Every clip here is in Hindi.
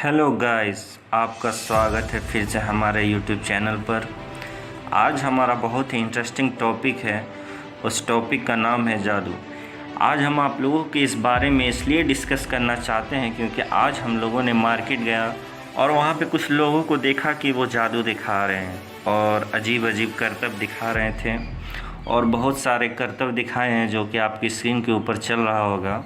हेलो गाइस, आपका स्वागत है फिर से हमारे यूट्यूब चैनल पर। आज हमारा बहुत ही इंटरेस्टिंग टॉपिक है। उस टॉपिक का नाम है जादू। आज हम आप लोगों के इस बारे में इसलिए डिस्कस करना चाहते हैं क्योंकि आज हम लोगों ने मार्केट गया और वहाँ पे कुछ लोगों को देखा कि वो जादू दिखा रहे हैं और अजीब अजीब करतब दिखा रहे थे। और बहुत सारे करतब दिखाए हैं जो कि आपकी स्क्रीन के ऊपर चल रहा होगा।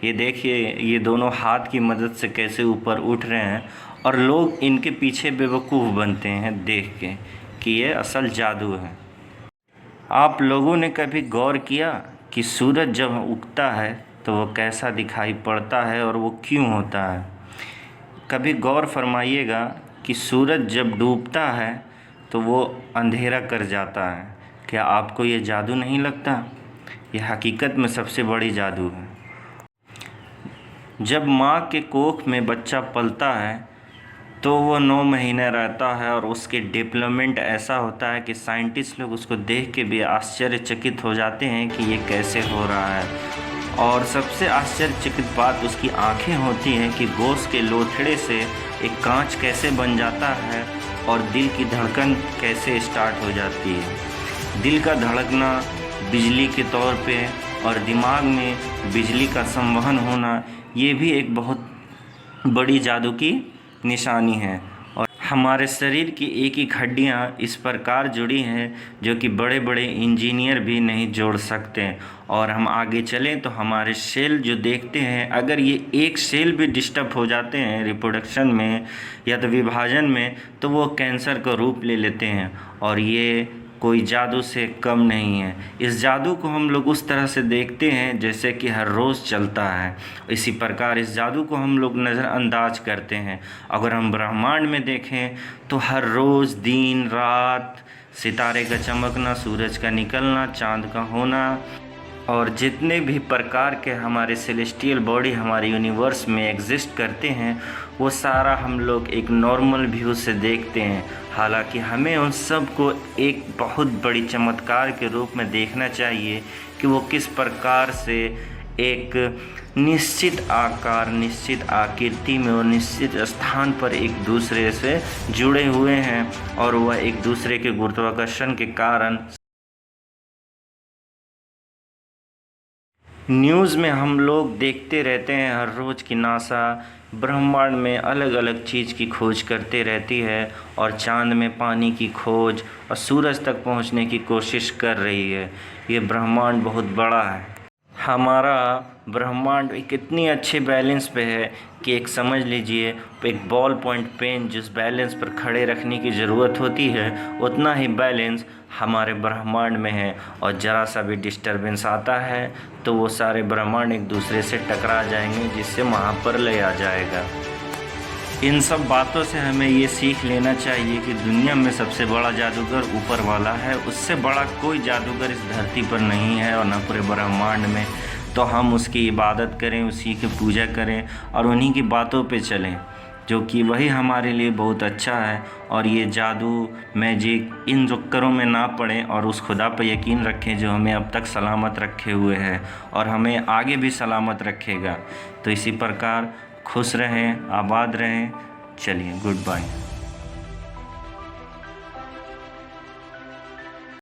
ये देखिए, ये दोनों हाथ की मदद से कैसे ऊपर उठ रहे हैं और लोग इनके पीछे बेवकूफ़ बनते हैं देख के कि ये असल जादू है। आप लोगों ने कभी गौर किया कि सूरज जब उगता है तो वो कैसा दिखाई पड़ता है और वो क्यों होता है? कभी गौर फरमाइएगा कि सूरज जब डूबता है तो वो अंधेरा कर जाता है। क्या आपको ये जादू नहीं लगता? यह हकीकत में सबसे बड़ी जादू है। जब माँ के कोख में बच्चा पलता है तो वो 9 महीने रहता है और उसके डेवलपमेंट ऐसा होता है कि साइंटिस्ट लोग उसको देख के भी आश्चर्यचकित हो जाते हैं कि ये कैसे हो रहा है। और सबसे आश्चर्यचकित बात उसकी आंखें होती हैं कि गोश्त के लोथड़े से एक कांच कैसे बन जाता है और दिल की धड़कन कैसे स्टार्ट हो जाती है। दिल का धड़कना बिजली के तौर पे और दिमाग में बिजली का संवहन होना, ये भी एक बहुत बड़ी जादू की निशानी है। और हमारे शरीर की एक एक हड्डियाँ इस प्रकार जुड़ी हैं जो कि बड़े बड़े इंजीनियर भी नहीं जोड़ सकते। और हम आगे चलें तो हमारे सेल जो देखते हैं, अगर ये एक सेल भी डिस्टर्ब हो जाते हैं रिप्रोडक्शन में या तो विभाजन में, तो वो कैंसर का रूप ले लेते हैं। और ये कोई जादू से कम नहीं है। इस जादू को हम लोग उस तरह से देखते हैं जैसे कि हर रोज़ चलता है। इसी प्रकार इस जादू को हम लोग नज़रअंदाज करते हैं। अगर हम ब्रह्मांड में देखें तो हर रोज़ दिन रात सितारे का चमकना, सूरज का निकलना, चाँद का होना और जितने भी प्रकार के हमारे सेलेस्टियल बॉडी हमारे यूनिवर्स में एग्जिस्ट करते हैं, वो सारा हम लोग एक नॉर्मल व्यू से देखते हैं। हालांकि हमें उन सब को एक बहुत बड़ी चमत्कार के रूप में देखना चाहिए कि वो किस प्रकार से एक निश्चित आकार, निश्चित आकृति में और निश्चित स्थान पर एक दूसरे से जुड़े हुए हैं और वह एक दूसरे के गुरुत्वाकर्षण के कारण। न्यूज़ में हम लोग देखते रहते हैं हर रोज़ कि नासा ब्रह्मांड में अलग अलग चीज़ की खोज करते रहती है और चांद में पानी की खोज और सूरज तक पहुंचने की कोशिश कर रही है। ये ब्रह्मांड बहुत बड़ा है। हमारा ब्रह्मांड एक इतनी अच्छे बैलेंस पे है कि एक समझ लीजिए एक बॉल पॉइंट पेन जिस बैलेंस पर खड़े रखने की ज़रूरत होती है, उतना ही बैलेंस हमारे ब्रह्मांड में है। और ज़रा सा भी डिस्टरबेंस आता है तो वो सारे ब्रह्मांड एक दूसरे से टकरा जाएंगे, जिससे वहाँ पर ले आ जाएगा। इन सब बातों से हमें ये सीख लेना चाहिए कि दुनिया में सबसे बड़ा जादूगर ऊपर वाला है। उससे बड़ा कोई जादूगर इस धरती पर नहीं है और न पूरे ब्रह्मांड में। तो हम उसकी इबादत करें, उसी की पूजा करें और उन्हीं की बातों पे चलें, जो कि वही हमारे लिए बहुत अच्छा है। और ये जादू, मैजिक, इन चक्करों में ना पड़ें और उस खुदा पर यकीन रखें जो हमें अब तक सलामत रखे हुए है और हमें आगे भी सलामत रखेगा। तो इसी प्रकार खुश रहें, आबाद रहें। चलिए, गुड बाय।